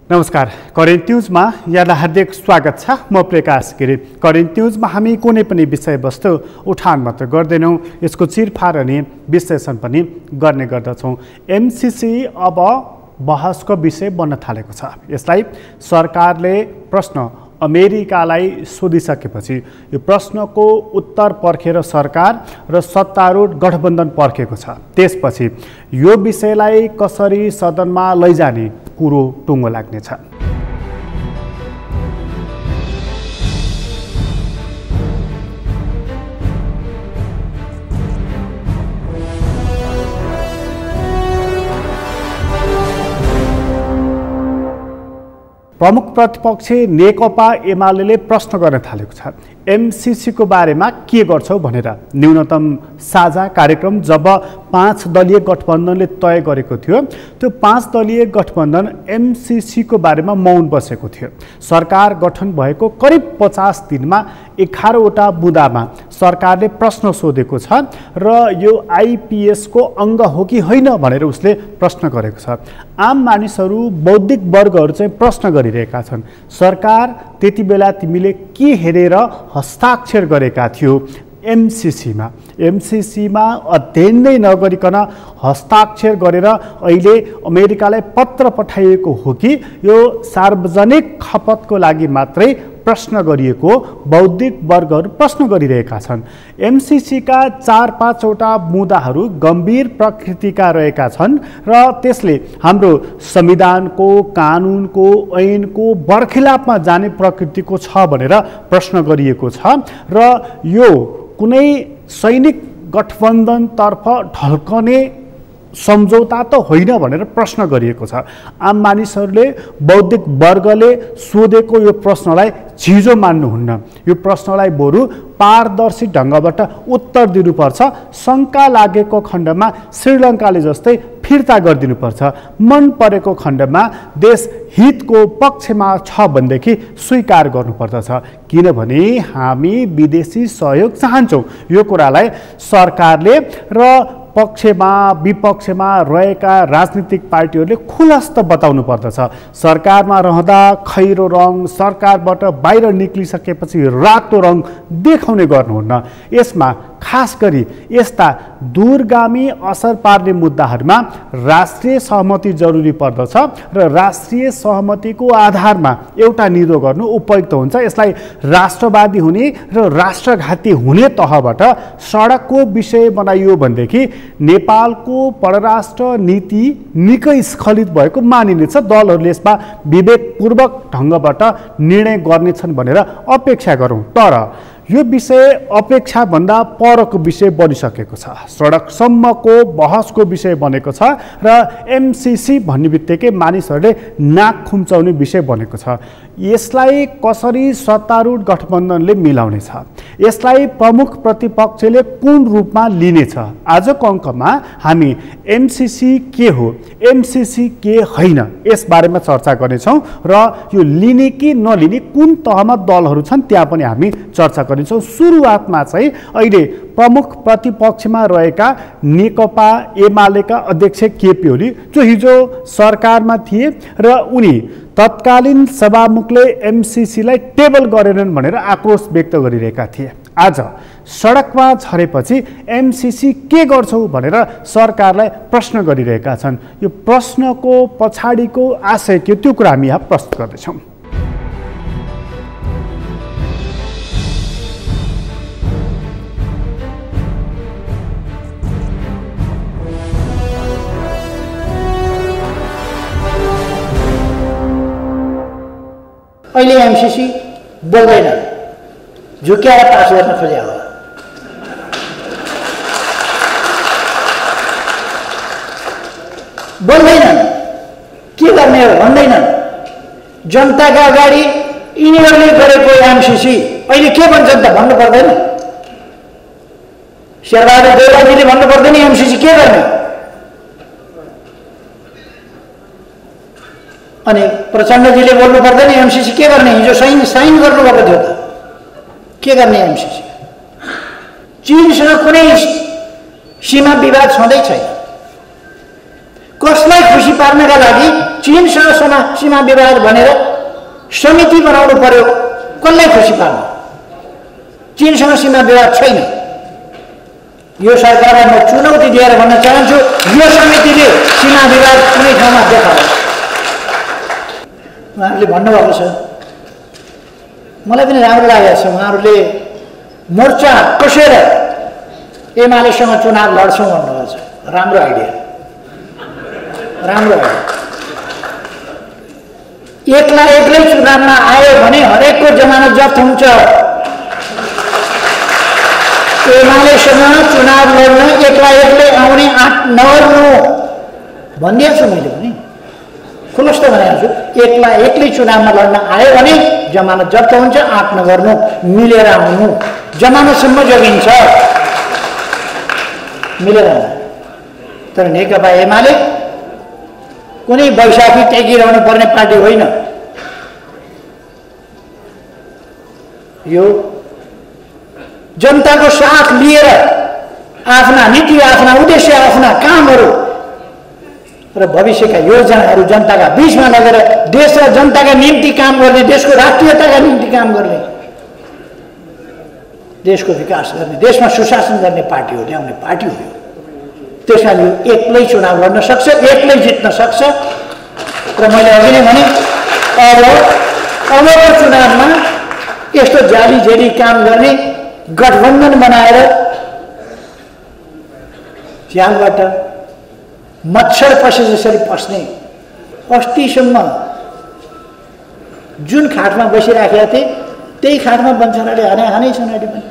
नमस्कार, करेन्ट न्युजमा यहाँलाई हार्दिक स्वागत छ। म प्रकाश गिरी। करेन्ट न्युजमा हामी कुनै पनि विषयवस्तु उठान मात्र गर्दैनौँ, यसको चिरफार अनि विश्लेषण पनि गर्ने गर्दछौँ। एमसीसी अब बहसको विषय बन्न थालेको छ। यसलाई सरकारले प्रश्न अमेरिकालाई सोधिसकेपछि यो प्रश्नको उत्तर पर्खेर सरकार र सत्तारूढ गठबन्धन पर्खेको छ। त्यसपछि यो विषयलाई कसरी सदनमा लैजाने कुरो टुङ्गो लाग्नेछ। प्रमुख प्रतिपक्ष नेकपा एमाले प्रश्न गर्न थालेको छ। एमसीसी को बारेमा के गर्छौ भनेर न्यूनतम साझा कार्यक्रम जब 5 दलीय गठबन्धनले तय गरेको थियो, त्यो 5 दलीय गठबन्धन एमसीसी को बारेमा मौन बसेको थियो। सरकार गठन भएको करिब 50 दिनमा 11 वटा बुँदामा सरकारले प्रश्न सोधेको छ र यो आईपीएस को अंग हो कि होइन भनेर उसले प्रश्न गरेको छ। आम मानिसहरू, बौद्धिक वर्गहरू चाहिँ प्रश्न गरिरहेका छन्, सरकार त्यति बेला तिमीले के हेरेर हस्ताक्षर गरेका थियो एमसीसीमा? एमसीसीमा अध्ययन नै नगरिकन हस्ताक्षर गरेर अहिले अमेरिकालाई पत्र पठाइएको हो कि यो सार्वजनिक खपतको लागि मात्रै प्रश्न गरिएको बौद्धिक वर्गहरू प्रश्न गरिरहेका छन्। एमसीसीका 4-5 वटा मुद्दाहरू गम्भीर प्रकृतिका रहेका छन् र त्यसले हाम्रो संविधानको, कानुनको, ऐनको बरखिलाफमा जाने प्रकृतिको छ भनेर प्रश्न गरिएको छ र यो कुनै सैनिक गठबन्धनतर्फ ढल्कने सम्झौता त होइन भनेर प्रश्न गरिएको छ। आम मानिसहरूले, बौद्धिक वर्गले सोधेको यो प्रश्नलाई झिजो मान्नुहुन्न। यो प्रश्नलाई बरु पारदर्शी ढङ्गबाट उत्तर दिनुपर्छ। शङ्का लागेको खण्डमा श्रीलङ्काले जस्तै फिर्ता गरिदिनुपर्छ। मन परेको खण्डमा देश हितको पक्षमा छ भनेदेखि स्वीकार गर्नुपर्दछ। किनभने हामी विदेशी सहयोग चाहन्छौँ। यो कुरालाई सरकारले र पक्षमा विपक्षमा रहेका राजनीतिक पार्टीहरूले खुलस्त बताउनु पर्दछ। सरकारमा रहँदा खैरो रङ, सरकारबाट बाहिर निक्लिसकेपछि रातो रङ देखाउने गर्नुहुन्न। यसमा खास गरी यस्ता दूरगामी असर पार्ने मुद्दाहरूमा राष्ट्रिय सहमति जरुरी पर्दछ र राष्ट्रिय सहमतिको आधारमा एउटा निर्णय गर्नु उपयुक्त हुन्छ। यसलाई राष्ट्रवादी हुने र राष्ट्रघाती हुने तहबाट सडकको विषय बनाइयो भनेदेखि नेपालको परराष्ट्र नीति निकै स्खलित भएको मानिनेछ। दलहरूले यसमा विवेकपूर्वक ढङ्गबाट निर्णय गर्नेछन् भनेर अपेक्षा गरौँ। तर यो विषय अपेक्षाभन्दा परको विषय बनिसकेको छ। सडकसम्मको बहसको विषय बनेको छ र एमसीसी भन्ने बित्तिकै मानिसहरूले नाक खुम्चाउने विषय बनेको छ। यसलाई कसरी सत्तारूढ गठबन्धनले मिलाउनेछ? यसलाई प्रमुख प्रतिपक्षले कुन रूपमा लिनेछ? आजको अङ्कमा हामी एमसीसी के हो, एमसीसी के होइन, यसबारेमा चर्चा गर्नेछौँ र यो लिने कि नलिने कुन तहमा दलहरू छन् त्यहाँ पनि हामी चर्चा गर्नेछौँ। सुरुवातमा चाहिँ अहिले प्रमुख प्रतिपक्षमा रहेका नेकपा एमालेका अध्यक्ष केपी ओली, जो हिजो सरकारमा थिए र उनी तत्कालीन सभामुखले एमसीसीलाई टेबल गरेनन् भनेर आक्रोश व्यक्त गरिरहेका थिए। आज सडकमा झरेपछि एमसीसी के गर्छौ भनेर सरकारलाई प्रश्न गरिरहेका छन्। यो प्रश्नको पछाडिको आशय के, त्यो कुरा हामी यहाँ प्रस्तुत गर्दैछौँ। अहिले एमसीसी बोल्दैन, झुक्याएर पास गर्न खोजे होला। बोल्दैनन्, के गर्ने हो भन्दैनन्। जनताका अगाडि यिनीहरूले गरेको एमसीसी अहिले के भन्छन् त भन्नु पर्दैन? शेरबहादुर देउवाजीले भन्नु पर्दैन एमसीसी के गर्ने? अनि प्रचण्डजीले बोल्नु पर्दैन एमसीसी के गर्ने? हिजो साइन गर्नुभएको थियो त, के गर्ने एमसीसी? चीनसँग कुनै सीमा विवाद छँदै छैन। कसलाई खुसी पार्नका लागि चीनसँग सीमा विवाद भनेर समिति बनाउनु पर्यो। कसलाई खुसी पार्नु? चीनसँग सीमा विवाद छैन। यो सरकारलाई म चुनौती दिएर भन्न चाहन्छु, यो समितिले सीमा विवाद कुनै ठाउँमा देखाओस्। उहाँहरूले भन्नुभएको छ, मलाई पनि राम्रो लागेको छ, उहाँहरूले मोर्चा कसेर एमालेसँग चुनाव लड्छौँ भन्नुभएको छ। राम्रो आइडिया, राम्रो आइडिया। एक्लै चुनावमा आयो भने हरेकको जमानत जफ्त हुन्छ। एमालेसँग चुनाव लड्न एक्लै आउने 8-9 भनिदिएको छु मैले पनि, खुलस्त भनेको छु। एक्लै चुनावमा लड्न आयो भने जमानत जफ्त हुन्छ। 8 नगर्नु, मिलेर आउनु, जमानतसम्म जोगिन्छ, मिलेर आउनु। तर नेकपा एमाले कुनै बैशाखी टेकिरहनु पर्ने पार्टी होइन। यो जनताको साथ लिएर आफ्ना नीति, आफ्ना उद्देश्य, आफ्ना कामहरू र भविष्यका योजनाहरू जनताका बीचमा लगेर देश र जनताका निम्ति काम गर्ने, देशको राष्ट्रियताका निम्ति काम गर्ने, देशको विकास गर्ने, देशमा सुशासन गर्ने पार्टी हो, ल्याउने पार्टी हो। त्यसमा यो एक्लै चुनाव लड्न सक्छ, एक्लै जित्न सक्छ। र मैले अघि नै भने अबको चुनावमा यस्तो जाली जेली काम गर्ने गठबन्धन बनाएर झ्यालबाट मच्छर पसे जसरी पस्ने, अस्तिसम्म जुन खाटमा बसिराखेका थिए त्यही खाटमा बन्छराले हानै छन् अहिले पनि।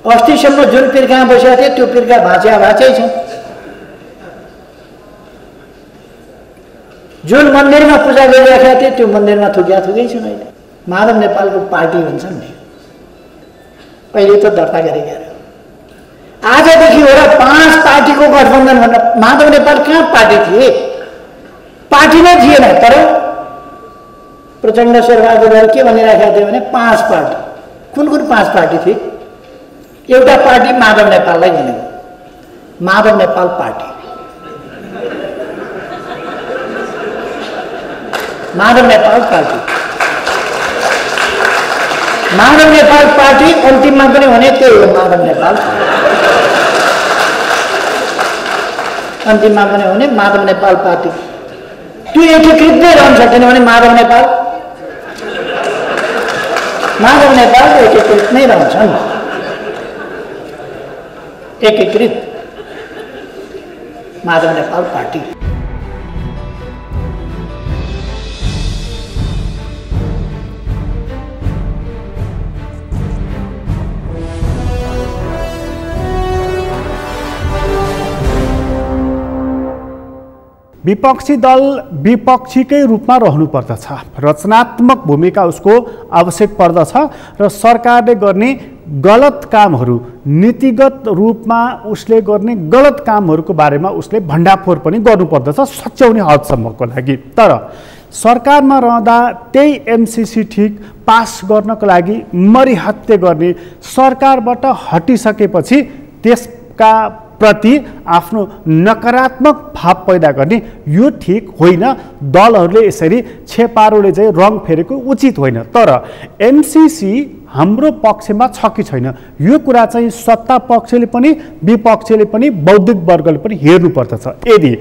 अस्तिसम्म जुन पिर्कामा बसेका थिए त्यो पिर्का भाँच्यै छन्। जुन मन्दिरमा पूजा गरिराखेका थिए त्यो मन्दिरमा थुकै छन्। अहिले माधव नेपालको पार्टी भन्छन् नि, अहिले त दर्ता गरेका। आजदेखि हो र 5 पार्टीको गठबन्धन भनेर माधव नेपाल कहाँ पार्टी थिए? पार्टी नै थिएन। तर प्रचण्ड शेरबहादुरहरू के भनिराखेका थिए भने 5 पार्टी। कुन 5 पार्टी थिए? एउटा पार्टी माधव नेपाललाई भनेको Madhav Nepal party. Madhav Nepal party, Madhav Nepal party अन्तिममा पनि भने त्यही हो, माधव नेपाल। अन्तिममा पनि भने माधव नेपाल पार्टी। त्यो एकीकृत नै रहन्छ, किनभने माधव नेपाल एकीकृत नै रहन्छन्। एकीकृत माधव नेपाल पार्टी। विपक्षी दल विपक्षीकै रूपमा रहनुपर्दछ। रचनात्मक भूमिका उसको आवश्यक पर्दछ र सरकारले गर्ने गलत कामहरू, नीतिगत रूपमा उसले गर्ने गलत कामहरूको बारेमा उसले भण्डाफोर पनि गर्नुपर्दछ सच्याउने हदसम्मको लागि। तर सरकारमा रहँदा त्यही एमसिसी ठिक पास गर्नको लागि मरिहत्ते गर्ने, सरकारबाट हटिसकेपछि त्यसका प्रति आफ्नो नकारात्मक भाव पैदा गर्ने, यो ठिक होइन। दलहरूले यसरी छेपारोले चाहिँ रङ फेरेको उचित होइन। तर एमसिसी हाम्रो पक्षमा छ कि छैन, यो कुरा चाहिँ सत्ता पक्षले पनि विपक्षले पनि बौद्धिक वर्गले पनि हेर्नुपर्दछ। यदि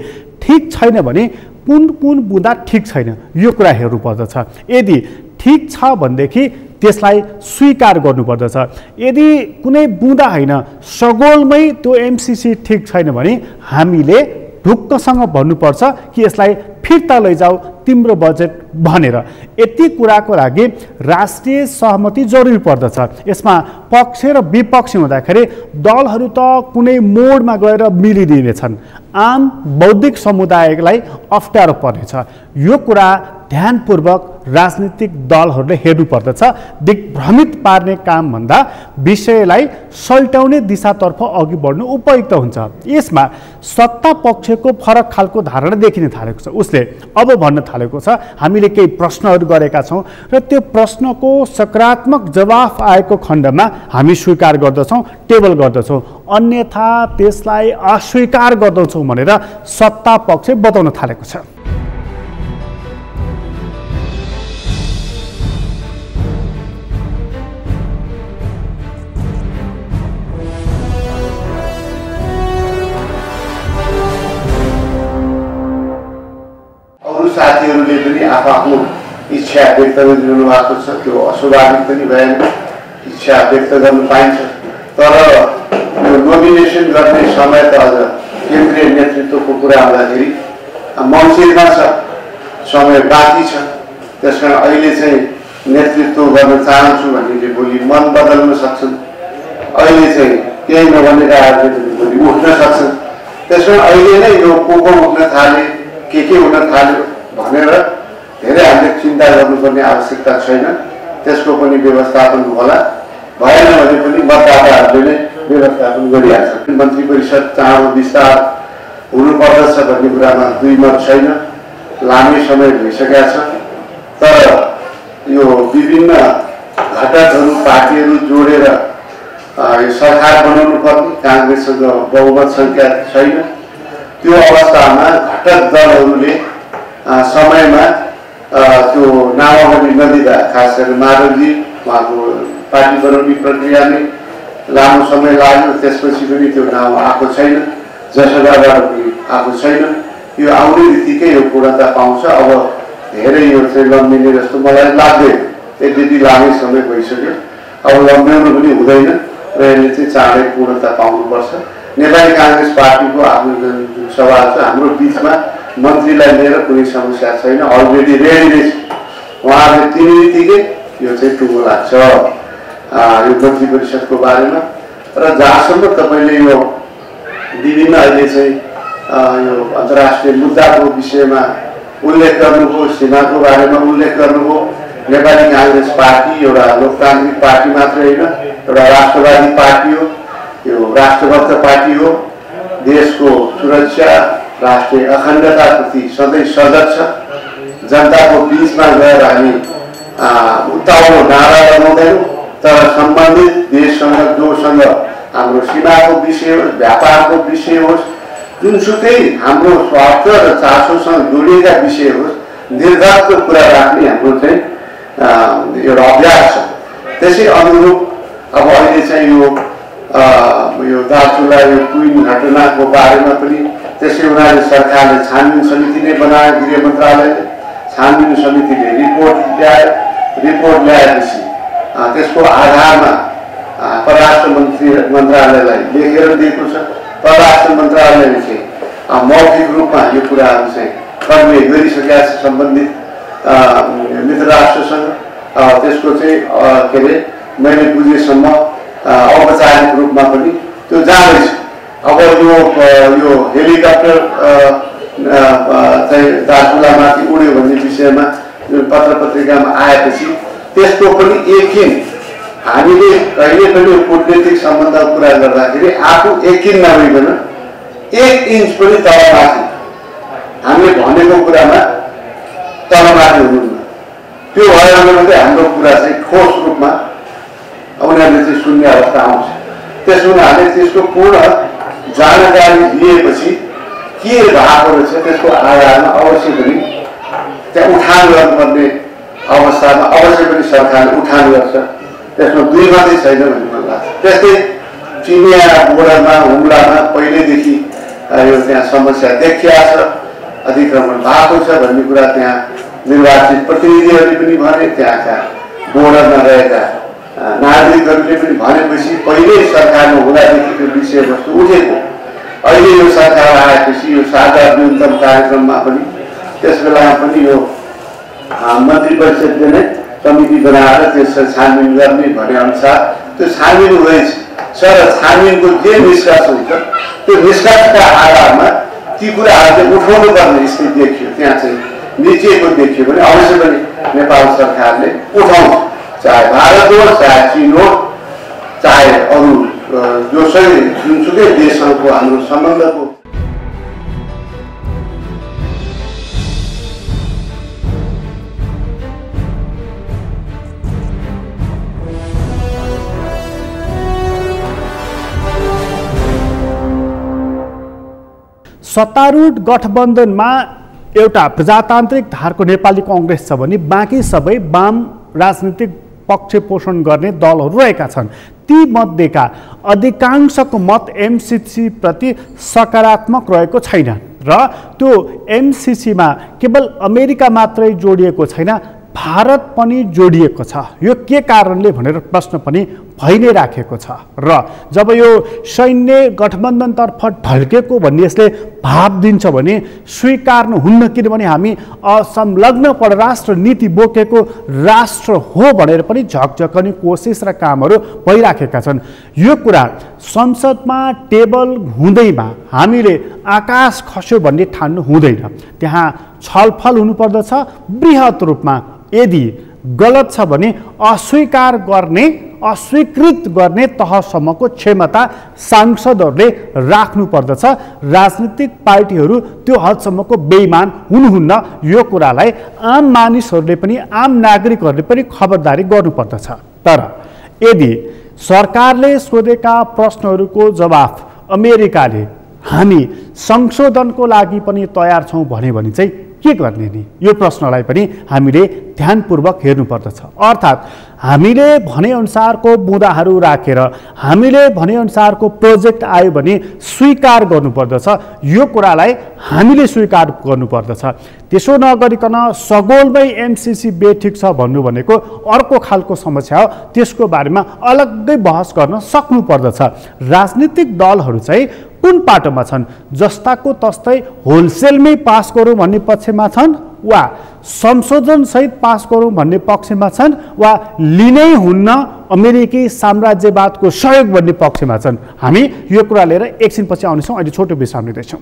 ठिक छैन भने कुन बुँदा ठिक छैन, यो कुरा हेर्नुपर्दछ। यदि ठिक छ भनेदेखि त्यसलाई स्वीकार गर्नुपर्दछ। यदि कुनै बुँदा होइन, सगोलमै त्यो एमसिसी ठिक छैन भने हामीले ढुक्कसँग भन्नुपर्छ कि यसलाई फिर्ता लैजाऊ तिम्रो बजेट भनेर। यति कुराको लागि राष्ट्रिय सहमति जरुरी पर्दछ। यसमा पक्ष र विपक्ष हुँदाखेरि दलहरू त कुनै मोडमा गएर मिलिदिनेछन्, आम बौद्धिक समुदायलाई अप्ठ्यारो पर्नेछ। यो कुरा ध्यानपूर्वक राजनीतिक दलहरूले हेर्नुपर्दछ। दिग्भ्रमित पार्ने कामभन्दा विषयलाई सल्टाउने दिशातर्फ अघि बढ्नु उपयुक्त हुन्छ। यसमा सत्ता पक्षको फरक खालको धारणा देखिन थालेको छ। उसले अब भन्न थालेको छ, हामीले केही प्रश्नहरू गरेका छौँ र त्यो प्रश्नको सकारात्मक जवाफ आएको खण्डमा हामी स्वीकार गर्दछौँ, टेबल गर्दछौँ, अन्यथा त्यसलाई अस्वीकार गर्दछौँ भनेर सत्ता पक्ष बताउन थालेको छ। साथीहरूले पनि आफ्नो इच्छा व्यक्त गरिरहनु भएको छ। त्यो अस्वाभाविक पनि भएन, इच्छा व्यक्त गर्नु पाइन्छ। तर यो नोमिनेसन गर्ने समय त अझ केन्द्रीय नेतृत्वको कुरा आउँदाखेरि मङ्सिरमा छ, समय बाँकी छ। त्यसकारण अहिले चाहिँ नेतृत्व गर्न चाहन्छु भन्नेले भोलि मन बदल्न सक्छन्। अहिले चाहिँ केही नभनेका आफूले भोलि उठ्न सक्छन्। त्यसकारण अहिले नै यो को उठ्न थाले, के हुन थाल्यो भनेर धेरै हामीले चिन्ता गर्नुपर्ने आवश्यकता छैन। त्यसको पनि व्यवस्थापन होला, भएन भने पनि मतदाताहरूले नै व्यवस्थापन गरिहाल्छ। मन्त्री परिषद चाँडो विस्तार हुनुपर्दछ भन्ने कुरामा दुई मत छैन, लामै समय भइसकेका छ। तर यो विभिन्न घटकहरू पार्टीहरू जोडेर यो सरकार बनाउनु पर्ने, काङ्ग्रेससँग बहुमत सङ्ख्या छैन। त्यो अवस्थामा घटक दलहरूले समयमा त्यो नामावली नदिँदा, खास गरेर माधवजी उहाँको पार्टी बनाउने प्रक्रियामै लामो समय लाग्यो। त्यसपछि पनि त्यो नाम आएको छैन, जसोदाबाट पनि आएको छैन। यो आउने बित्तिकै यो पूर्णता पाउँछ। अब धेरै यो चाहिँ लम्बिने जस्तो मलाई लाग्दैन। त्यति लामै समय भइसक्यो, अब लम्ब्याउनु पनि हुँदैन र यसले चाहिँ चाँडै पूर्णता पाउनुपर्छ। नेपाली काङ्ग्रेस पार्टीको आफ्नो जुन सवाल छ, हाम्रो बिचमा मन्त्रीलाई लिएर कुनै समस्या छैन, अलरेडी रेडी नै छ। उहाँले तिन बित्तिकै यो चाहिँ टुङ्गो लाग्छ यो मन्त्री परिषदको बारेमा। र जहाँसम्म तपाईँले यो विभिन्न अहिले चाहिँ यो अन्तर्राष्ट्रिय मुद्दाको विषयमा उल्लेख गर्नुभयो, सीमाको बारेमा उल्लेख गर्नुभयो। नेपाली काङ्ग्रेस पार्टी एउटा लोकतान्त्रिक पार्टी मात्रै होइन, एउटा राष्ट्रवादी पार्टी हो, यो राष्ट्रभक्त पार्टी हो। देशको सुरक्षा, राष्ट्रिय अखण्डताप्रति सधैँ सजग छ। जनताको बिचमा गएर हामी उत्ताउलो नारा लगाउँदैनौँ, तर सम्बन्धित देशसँग जोसँग हाम्रो सीमाको विषय होस्, व्यापारको विषय होस्, जुनसुकै हाम्रो स्वार्थ र चासोसँग जोडिएका विषय होस्, निर्धारित कुरा राख्ने हाम्रो चाहिँ एउटा अभ्यास छ। त्यसै अनुरूप अब अहिले चाहिँ यो दार्चुला यो क्विन घटनाको बारेमा पनि त्यसै हुनाले सरकारले छानबिन समिति नै बनायो। गृह मन्त्रालयले छानबिन समितिले रिपोर्ट ल्याएपछि त्यसको आधारमा परराष्ट्र मन्त्रालयलाई लेखेर दिएको छ। परराष्ट्र मन्त्रालयले चाहिँ मौखिक रूपमा यो कुराहरू चाहिँ कन्भे गरिसकेका छ सम्बन्धित मित्र राष्ट्रसँग। त्यसको चाहिँ के अरे मैले बुझेसम्म औपचारिक रूपमा पनि त्यो जाँदैछ। अब यो हेलिकप्टर चाहिँ दार्चुलामाथि उड्यो भन्ने विषयमा जुन पत्र पत्रिकामा आएपछि त्यसको पनि यकिन हामीले कहिले पनि कूटनीतिक सम्बन्धको कुरा गर्दाखेरि आफू यकिन नभइकन 1 इन्च पनि तलमाथि हामीले भनेको कुरामा तलमाथि हुनुहुन्न। त्यो भयो भने मात्रै हाम्रो कुरा चाहिँ ठोस रूपमा उनीहरूले चाहिँ सुन्ने अवस्था आउँछ। त्यसो हुनाले त्यसको पूर्ण जानकारी लिएपछि के भएको रहेछ त्यसको आधारमा अवश्य पनि त्यहाँ उठान गर्नुपर्ने अवस्थामा अवश्य पनि सरकारले उठान गर्छ। त्यसमा दुई मात्रै छैन भन्ने मलाई लाग्छ। त्यस्तै चिनिया बोर्डरमा हुम्लामा पहिल्यैदेखि यो त्यहाँ समस्या देखिया छ, अतिक्रमण भएको छ भन्ने कुरा त्यहाँ निर्वाचित प्रतिनिधिहरूले पनि भने, त्यहाँका बोर्डरमा रहेका नागरिकहरूले पनि भनेपछि पहिल्यै सरकारमा हुँदादेखि त्यो विषयवस्तु उठेको। अहिले यो सरकार आएपछि यो साझा न्यूनतम कार्यक्रममा पनि त्यस बेलामा पनि यो मन्त्री परिषदले नै समिति बनाएर त्यसलाई छानबिन गर्ने भने अनुसार त्यो छानबिन हुँदैछ। तर छानबिनको जे निष्कर्ष हुन्छ त्यो निष्कर्षका आधारमा ती कुराहरू चाहिँ उठाउनु पर्ने स्थिति देखियो। त्यहाँ चाहिँ निचेको देखियो भने अवश्य पनि नेपाल सरकारले उठाउँछ, चाहे भारत हो, चाहे चीन हो, चाहे अरू जुनसुकै देशहरूको हाम्रो सम्बन्धको। सत्तारूढ गठबन्धनमा एउटा प्रजातान्त्रिक धारको नेपाली कांग्रेस छ भने बाँकी सबै वाम राजनीतिक पक्ष पोषण गर्ने दलहरू रहेका छन्। ती मध्येका अधिकांशको मत एमसीसी प्रति सकारात्मक रहेको छैन र त्यो एमसीसीमा केवल अमेरिका मात्रै जोडिएको छैन, भारत पनि जोडिएको छ। यो के कारणले भनेर प्रश्न पनि भइ नै राखेको छ र जब यो सैन्य गठबन्धनतर्फ ढल्केको भन्ने यसले भाव दिन्छ भने स्वीकार्नु हुन्न, किनभने हामी असंलग्न परराष्ट्र नीति बोकेको राष्ट्र हो भनेर पनि झकझकाउने कोसिस र कामहरू भइराखेका छन्। यो कुरा संसदमा टेबल हुँदैमा हामीले आकाश खस्यो भन्ने ठान्नु हुँदैन। त्यहाँ छलफल हुनुपर्दछ बृहत रूपमा। यदि गलत छ भने अस्वीकार गर्ने, अस्वीकृत गर्ने तहसम्मको क्षमता सांसदहरूले राख्नु पर्दछ। राजनीतिक पार्टीहरू त्यो हदसम्मको बेइमान हुनुहुन्न। यो कुरालाई आम मानिसहरूले पनि, आम नागरिकहरूले पनि खबरदारी गर्नुपर्दछ। तर यदि सरकारले सोधेका प्रश्नहरूको जवाफ अमेरिकाले हामी संशोधनको लागि पनि तयार छौँ भने चाहिँ के गर्ने नि? यो प्रश्नलाई पनि हामीले ध्यानपूर्वक हेर्नुपर्दछ। अर्थात् हामीले भनेअनुसारको बुँदाहरू राखेर हामीले भनेअनुसारको प्रोजेक्ट आयो भने स्वीकार गर्नुपर्दछ। यो कुरालाई हामीले स्वीकार गर्नुपर्दछ। त्यसो नगरिकन सगोलमै एमसीसी बेठिक छ भन्नु भनेको अर्को खालको समस्या हो। त्यसको बारेमा अलग्गै बहस गर्न सक्नुपर्दछ। राजनीतिक दलहरू चाहिँ कुन पाटोमा छन्? जस्ताको तस्तै होलसेलमै पास गरौँ भन्ने पक्षमा छन् वा संशोधन सहित पास गरौँ भन्ने पक्षमा छन् वा लिनै हुन्न अमेरिकी साम्राज्यवादको सहयोग भन्ने पक्षमा छन्? हामी यो कुरा लिएर एकछिनपछि आउनेछौँ। अहिले छोटो विश्राम लिँदैछौँ।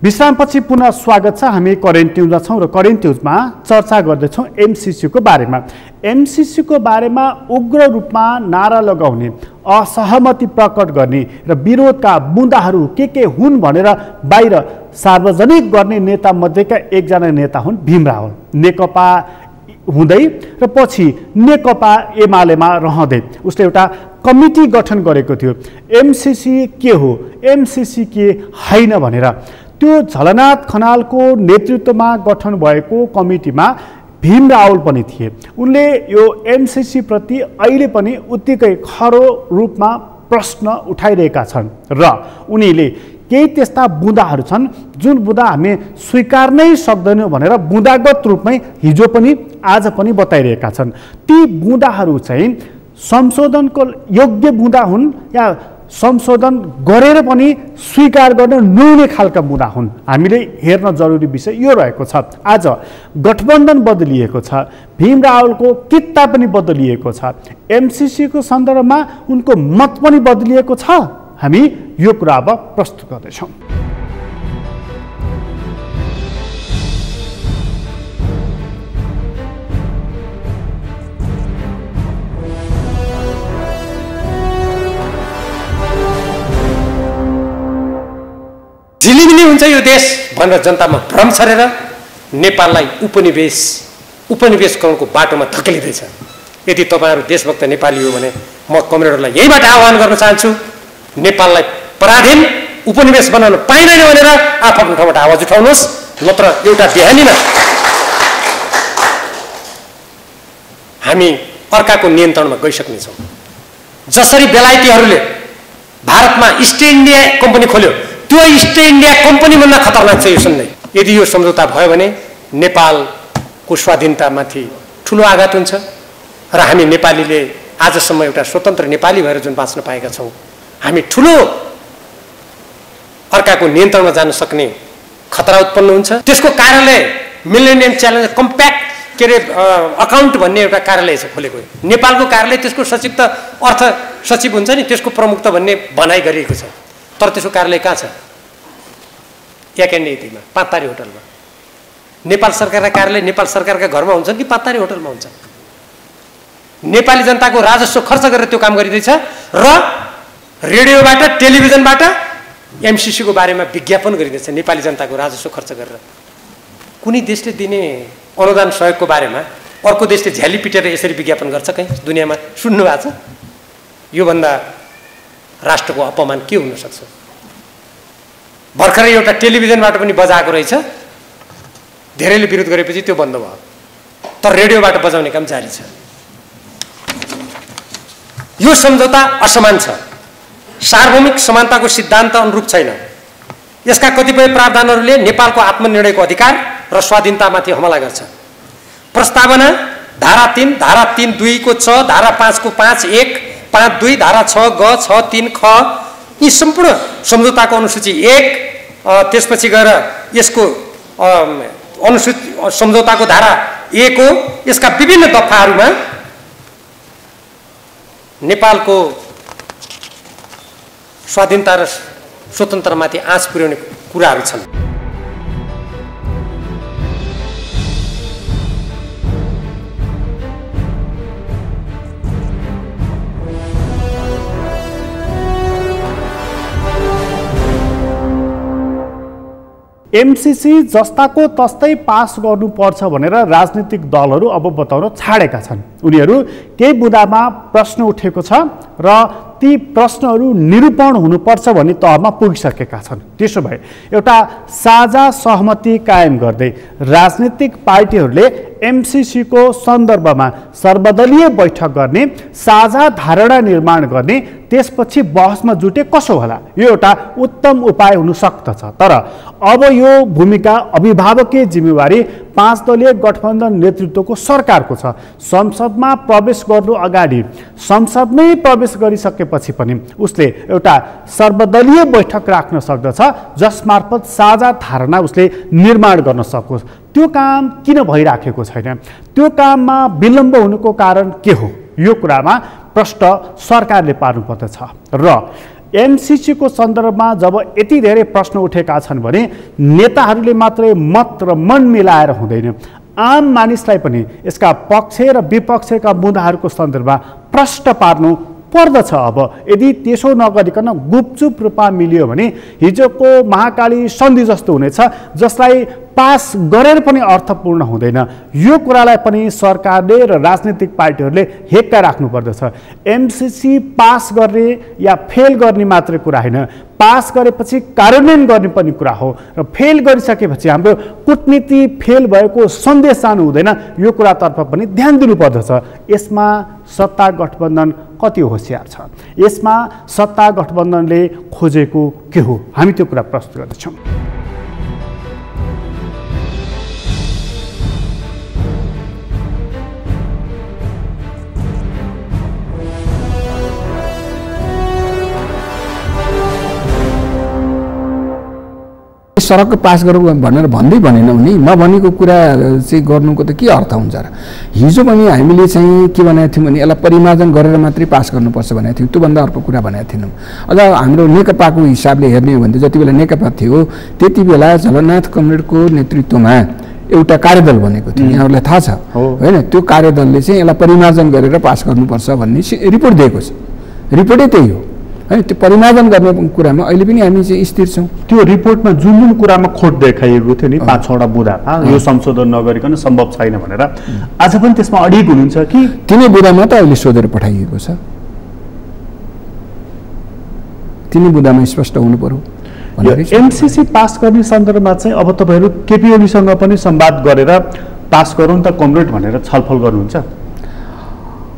विश्रामपछि पुनः स्वागत छ। हामी करेन्ट न्युजमा छौँ र करेन्ट न्युजमा चर्चा गर्दैछौँ एमसीसीको बारेमा। एमसीसीको बारेमा उग्र रूपमा नारा लगाउने, असहमति प्रकट गर्ने र विरोधका बुँदाहरू के हुन् भनेर बाहिर सार्वजनिक गर्ने नेता मध्येका एकजना नेता हुन् भीम रावल। नेकपा हुँदै र पछि नेकपा एमालेमा रहँदै उसले एउटा कमिटी गठन गरेको थियो। एमसीसी के हो, एमसीसी के होइन भनेर। त्यो झलनाथ खनालको नेतृत्वमा गठन भएको कमिटीमा भीम रावल पनि थिए। उनले यो एमसीसी प्रति अहिले पनि उत्तिकै खरो रूपमा प्रश्न उठाइरहेका छन् र उनीले केही त्यस्ता बुँदाहरू छन् जुन बुँदा हामी स्वीकार नै सक्दैनौँ भनेर बुँदागत रूपमै हिजो पनि आज पनि बताइरहेका छन्। ती बुँदाहरू चाहिँ संशोधनको योग्य बुँदा हुन् या संशोधन गरेर पनि स्वीकार गर्न नहुने खालका बुँदा हुन्? हामीले हेर्न जरुरी विषय यो रहेको छ। आज गठबन्धन बदलिएको छ, भीम रावलको कित्ता पनि बदलिएको छ, एमसीसीको सन्दर्भमा उनको मत पनि बदलिएको छ। हामी यो कुरा अब प्रस्तुत गर्दैछौँ। झिलिमिली हुन्छ यो देश भनेर जनतामा भ्रम छरेर नेपाललाई उपनिवेशकरणको बाटोमा धकेलिँदैछ। यदि तपाईँहरू देशभक्त नेपाली हो भने म कमरेडहरूलाई यहीबाट आह्वान गर्न चाहन्छु, नेपाललाई पराधीन उपनिवेश बनाउन पाइँदैन भनेर आफ्नो ठाउँबाट आवाज उठाउनुहोस्, नत्र एउटा बिहानीमा हामी अर्काको नियन्त्रणमा गइसक्नेछौँ। जसरी बेलायतीहरूले भारतमा इस्ट इन्डिया कम्पनी खोल्यो, त्यो इस्ट इन्डिया कम्पनीभन्दा खतरनाक छ यो सुन्दै। यदि यो सम्झौता भयो भने नेपालको स्वाधीनतामाथि ठुलो आघात हुन्छ र हामी नेपालीले आजसम्म एउटा स्वतन्त्र नेपाली भएर जुन बाँच्न पाएका छौँ, हामी ठुलो अर्काको नियन्त्रणमा जान सक्ने खतरा उत्पन्न हुन्छ। त्यसको कार्यालय मिलेनियम च्यालेन्ज कम्प्याक्ट के अरे अकाउन्ट भन्ने एउटा कार्यालय छ खोलेको। नेपालको कार्यालय त्यसको सचिव त अर्थ सचिव हुन्छ नि, त्यसको प्रमुख त भन्ने भनाइ गरिएको छ। तर त्यसको कार्यालय कहाँ छ? याकेन्डीमा, पाँचतारे होटलमा। नेपाल सरकारका कार्यालय नेपाल सरकारका घरमा हुन्छन् कि पाँचतारे होटलमा हुन्छ? नेपाली जनताको राजस्व खर्च गरेर त्यो काम गरिँदैछ र रेडियोबाट टेलिभिजनबाट एमसिसीको बारेमा विज्ञापन गरिँदैछ नेपाली जनताको राजस्व खर्च गरेर। कुनै देशले दिने अनुदान सहयोगको बारेमा अर्को देशले झ्याली पिटेर यसरी विज्ञापन गर्छ कहीँ दुनियाँमा? सुन्नु भएको छ? योभन्दा राष्ट्रको अपमान के हुन सक्छ? भर्खरै एउटा टेलिभिजनबाट पनि बजाएको रहेछ, धेरैले विरोध गरेपछि त्यो बन्द भयो, तर रेडियोबाट बजाउने काम जारी छ। यो सम्झौता असमान छ, सार्वभौमिक समानताको सिद्धान्त अनुरूप छैन। यसका कतिपय प्रावधानहरूले नेपालको आत्मनिर्णयको अधिकार र स्वाधीनतामाथि हमला गर्छ। प्रस्तावना धारा 3, धारा 3(2) को 6, धारा 5 को 5(1), 5(2), धारा 6 ग, 6(3) ख, यी सम्पूर्ण सम्झौताको अनुसूची 1, त्यसपछि गएर यसको अनुसूची सम्झौताको धारा 1 हो। यसका विभिन्न दफाहरूमा नेपालको स्वाधीनता र स्वतन्त्रतामाथि आँच पुर्याउने कुराहरू छन्। एमसिसी जस्ताको तस्तै पास गर्नुपर्छ भनेर राजनीतिक दलहरू अब बताउन छाडेका छन्। उनीहरू केही बुँदामा प्रश्न उठेको छ र ती प्रश्नहरू निरूपण हुनुपर्छ भन्ने तहमा पुगिसकेका छन्। त्यसो भए एउटा साझा सहमति कायम गर्दै राजनीतिक पार्टीहरूले एमसिसीको सन्दर्भमा सर्वदलीय बैठक गर्ने, साझा धारणा निर्माण गर्ने, त्यसपछि बहसमा जुटे कसो होला? यो एउटा उत्तम उपाय हुन सक्दछ। तर अब यो भूमिका अभिभावकीय जिम्मेवारी 5 दलीय गठबन्धन नेतृत्वको सरकारको छ। संसदमा प्रवेश गर्नु अगाडि, संसदमै प्रवेश गरिसकेपछि पनि उसले एउटा सर्वदलीय बैठक राख्न सक्दछ जसमार्फत साझा धारणा उसले निर्माण गर्न सकोस्। त्यो काम किन भइराखेको छैन? त्यो काममा विलम्ब हुनुको कारण के हो? यो कुरामा प्रश्न सरकारले पार्नुपर्दछ। र एमसिसीको सन्दर्भमा जब यति धेरै प्रश्न उठेका छन् भने नेताहरूले मात्रै मत र मन मिलाएर हुँदैन, आम मानिसलाई पनि यसका पक्ष र विपक्षका मुद्दाहरूको सन्दर्भमा प्रश्न पार्नु पर्दछ। अब यदि त्यसो नगरिकन गुपचुप रूपमा मिलियो भने हिजोको महाकाली सन्धि जस्तो हुनेछ, जसलाई पास गरेर पनि अर्थपूर्ण हुँदैन। यो कुरालाई पनि सरकारले र राजनीतिक पार्टीहरूले हेक्का राख्नुपर्दछ। एमसिसी पास गर्ने या फेल गर्ने मात्रै कुरा होइन, पास गरेपछि कार्यान्वयन गर्ने पनि कुरा हो। र फेल गरिसकेपछि हाम्रो कूटनीति फेल भएको सन्देश जानु हुँदैन। यो कुरातर्फ पनि ध्यान दिनुपर्दछ। यसमा सत्ता गठबन्धन कति होसियार छ? यसमा सत्ता गठबन्धनले खोजेको के हो? हामी त्यो कुरा प्रस्तुत गर्दैछौँ। सडक पास गरौँ भनेर भन्दै भनेन भने नभनेको कुरा चाहिँ गर्नुको त के अर्थ हुन्छ र? हिजो पनि हामीले चाहिँ के भनेको थियौँ भने यसलाई परिमार्जन गरेर मात्रै पास गर्नुपर्छ भनेको थियौँ। त्योभन्दा अर्को कुरा भनेको थिएनौँ। अझ हाम्रो नेकपाको हिसाबले हेर्ने हो भने जति बेला नेकपा थियो त्यति बेला झलनाथ कमरेडको नेतृत्वमा एउटा कार्यदल बनेको थियो, यहाँहरूलाई थाहा छ होइन? त्यो कार्यदलले चाहिँ यसलाई परिमार्जन गरेर पास गर्नुपर्छ भन्ने रिपोर्ट दिएको छ। रिपोर्टै त्यही हो है। त्यो परिमार्जन गर्ने कुरामा अहिले पनि हामी चाहिँ स्थिर छौँ। त्यो रिपोर्टमा जुन जुन कुरामा खोट देखाइएको थियो नि 5-6वटा बुँदामा, यो संशोधन नगरिकन सम्भव छैन भनेर, आज पनि त्यसमा अडिग हुनुहुन्छ कि? तिनै बुँदामा त अहिले सोधेर पठाइएको छ। तिनै बुँदामा स्पष्ट हुनु पर्यो। एमसिसी पास गर्ने सन्दर्भमा चाहिँ अब तपाईँहरू केपी ओलीसँग पनि संवाद गरेर पास गरौँ त कमरेड भनेर छलफल गर्नुहुन्छ?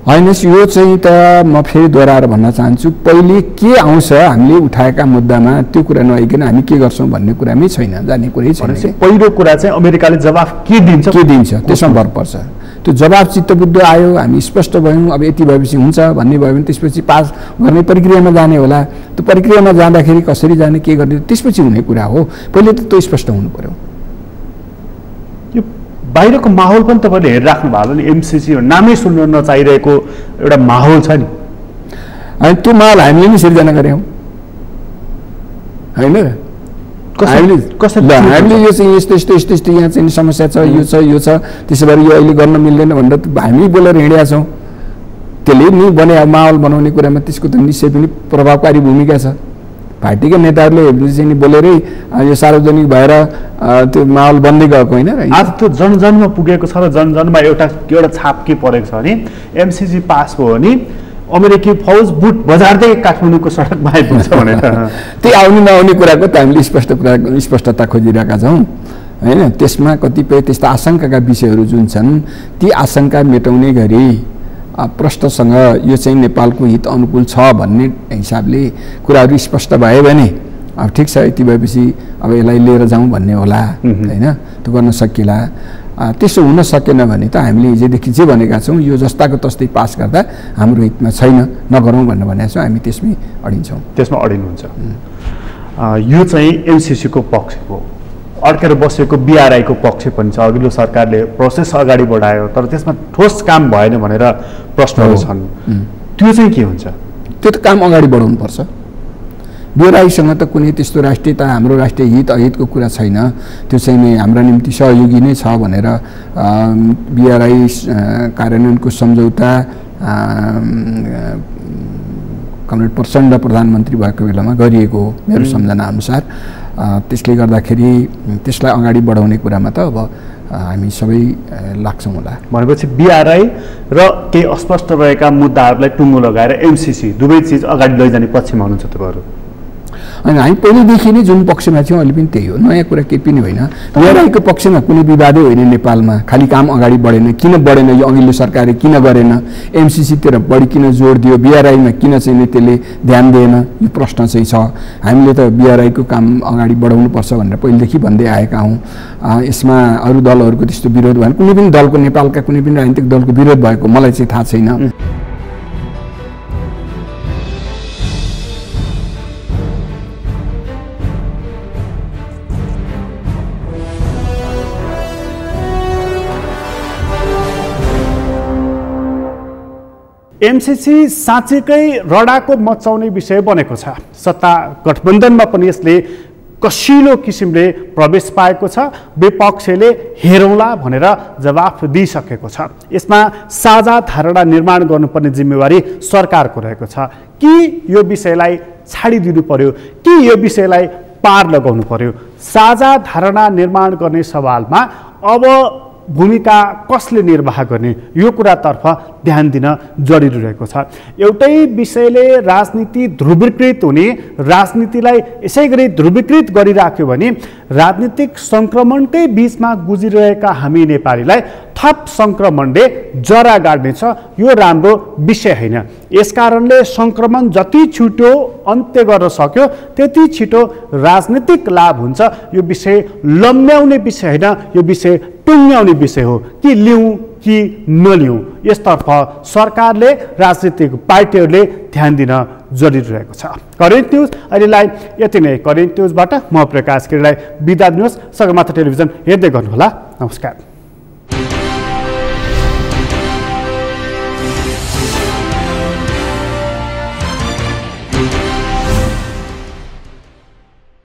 हैनस्, यो चाहिँ त म फेरि दोहोऱ्याएर भन्न चाहन्छु, पहिले के आउँछ हामीले उठाएका मुद्दामा त्यो कुरा नआइकन हामी के गर्छौँ भन्ने कुरामै छैन, जाने कुरै छैन। पहिलो कुरा चाहिँ अमेरिकाले जवाफ के दिन्छ त्यसमा भर पर्छ। त्यो जवाब चित्तबुद्ध आयो, हामी स्पष्ट भयौँ, अब यति भएपछि हुन्छ भन्ने भयो भने त्यसपछि पास गर्ने प्रक्रियामा जाने होला। त्यो प्रक्रियामा जाँदाखेरि कसरी जाने, के गर्ने, त्यसपछि हुने कुरा हो। पहिले त त्यो स्पष्ट हुनु पर्यो। यो बाहिरको माहौल पनि तपाईँले हेरिराख्नु भएको नि, एमसिसी नामै सुन्न नचाहिरहेको एउटा माहौल छ नि, अनि त्यो माहौल हामीले नै सिर्जना गऱ्यौँ होइन। हामीले यो चाहिँ यस्तो यस्तो यस्तो यस्तो यहाँ चाहिँ समस्या छ, यो छ, त्यसो भएर यो अहिले गर्न मिल्दैन भनेर हामी बोलेर हिँडेका छौँ। त्यसले नि बने माहौल बनाउने कुरामा त्यसको त निश्चय पनि प्रभावकारी भूमिका छ। पार्टीका नेताहरूले चाहिँ बोलेरै यो सार्वजनिक भएर त्यो माहौल बन्दै गएको होइन। आज त्यो जनजनमा पुगेको छ र जनजनमा एउटा छाप के परेको छ भने एमसिसी पास भयो भने अमेरिकी फौज बुट बजार्दै काठमाडौँको सडकमा आइपुग्छ भनेर त्यही आउने नआउने कुराको त हामीले स्पष्टता खोजिरहेका छौँ होइन। त्यसमा कतिपय त्यस्ता आशंकाका विषयहरू जुन छन् ती आशंका मेटाउने गरी प्रश्नसँग यो चाहिँ नेपालको हित अनुकूल छ भन्ने हिसाबले कुराहरू स्पष्ट भयो भने अब ठिक छ, यति भएपछि अब यसलाई लिएर जाउँ भन्ने होला होइन, त्यो गर्न सकिएला। त्यसो हुन सकेन भने त हामीले हिजोदेखि जे भनेका छौँ यो जस्ताको तस्तै पास गर्दा हाम्रो हितमा छैन, नगरौँ भनेर भनेका छौँ। हामी त्यसमै अडिन्छौँ। त्यसमा अडिनुहुन्छ। यो चाहिँ एमसिसीको पक्ष हो। अड्केर बसेको बिआरआईको पक्ष पनि छ। अघिल्लो सरकारले प्रोसेस अगाडि बढायो तर त्यसमा ठोस काम भएन भनेर प्रश्नहरू छन्। त्यो चाहिँ के हुन्छ? त्यो त काम अगाडि बढाउनुपर्छ। बिआरआईसँग त कुनै त्यस्तो राष्ट्रियता, हाम्रो राष्ट्रिय हित अहितको कुरा छैन। त्यो चाहिँ नै हाम्रा निम्ति सहयोगी नै छ भनेर बिआरआई कार्यान्वयनको सम्झौता कमरेड प्रचण्ड प्रधानमन्त्री भएको बेलामा गरिएको हो मेरो सम्झना अनुसार। त्यसले गर्दाखेरि त्यसलाई अगाडि बढाउने कुरामा त अब हामी सबै लाग्छौँ होला। भनेपछि बिआरआई र केही अस्पष्ट रहेका मुद्दाहरूलाई टुङ्गो लगाएर एमसिसी दुवै चिज अगाडि लैजाने पक्षमा हुनुहुन्छ तपाईँहरू? अनि हामी पहिलेदेखि नै जुन पक्षमा थियौँ अहिले पनि त्यही हो, नयाँ कुरा केही पनि होइन। बिआरआईको पक्षमा कुनै विवादै होइन नेपालमा, खालि काम अगाडि बढेन। किन बढेन यो अघिल्लो सरकारले किन गरेन, एमसिसीतिर बढी किन जोड दियो, बिआरआईमा किन चाहिँ त्यसले ध्यान दिएन, यो प्रश्न चाहिँ छ। हामीले त बिआरआईको काम अगाडि बढाउनुपर्छ भनेर पहिलेदेखि भन्दै आएका हौँ। यसमा अरू दलहरूको त्यस्तो विरोध भएन, कुनै पनि दलको, नेपालका कुनै पनि राजनीतिक दलको विरोध भएको मलाई चाहिँ थाहा छैन। एमसिसी साँच्चैकै रडाको मचाउने विषय बनेको छ। सत्ता गठबन्धनमा पनि यसले कसिलो किसिमले प्रवेश पाएको छ। विपक्षले हेरौँला भनेर जवाफ दिइसकेको छ। यसमा साझा धारणा निर्माण गर्नुपर्ने जिम्मेवारी सरकारको रहेको छ कि यो विषयलाई छाडिदिनु पर्यो कि यो विषयलाई पार लगाउनु पर्यो। साझा धारणा निर्माण गर्ने सवालमा अब भूमिका कसले निर्वाह गर्ने यो कुरातर्फ ध्यान दिन जरुरी रहेको छ। एउटै विषयले राजनीति ध्रुवीकृत हुने, राजनीतिलाई यसै गरी ध्रुवीकृत गरिराख्यो भने राजनीतिक सङ्क्रमणकै बिचमा गुजिरहेका हामी नेपालीलाई थप सङ्क्रमणले जरा गाड्नेछ। यो राम्रो विषय होइन। यसकारणले सङ्क्रमण जति छिटो अन्त्य गर्न सक्यो त्यति छिटो राजनीतिक लाभ हुन्छ। यो विषय लम्ब्याउने विषय होइन, यो विषय टुङ्ग्याउने विषय हो। कि लिउँ कि नलिउँ यसतर्फ सरकारले, राजनीतिक पार्टीहरूले ध्यान दिन जरुरी रहेको छ। करेन्ट न्युज अहिलेलाई यति नै। करेन्ट न्युजबाट म प्रकाश केरीलाई बिदा दिनुहोस्। सगरमाथा टेलिभिजन हेर्दै गर्नुहोला। नमस्कार।